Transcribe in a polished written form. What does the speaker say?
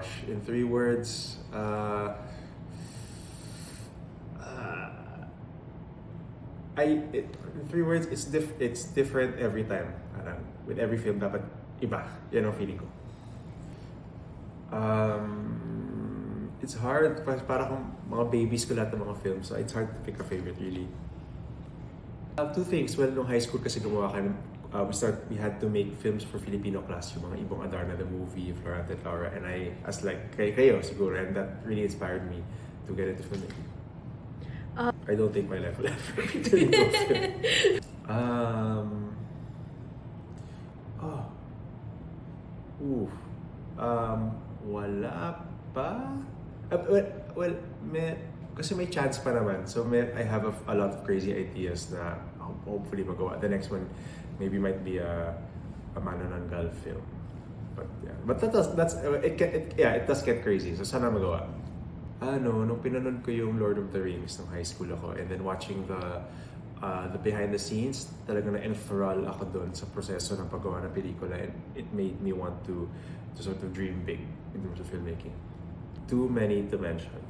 gosh, in 3 words, in 3 words, it's different every time. Parang, with every film, dapat iba. Yan ang feeling ko. It's hard. Parang mga babies ko lahat ng mga films. So it's hard to pick a favorite, really. Two things. Well, nung high school kasi gumawa ka we had to make films for Filipino class, yung mga Ibong Adarna, the movie, Florante and Laura, and I, as like, kayo siguro, and that really inspired me to get into filmmaking. I don't think my life will ever be doing no film. Wala pa. Well, kasi may chance pa naman. So I have a lot of crazy ideas na hopefully magawa. The next one maybe might be a Manananggal film. But yeah, but it does get crazy. So sana magawa. Nung pinanood ko yung Lord of the Rings nung high school ako, and then watching the behind the scenes, talagang na-enthrall ako doon sa proseso ng paggawa ng pelikula, and it made me want to sort of dream big in terms of filmmaking. Too many to mention.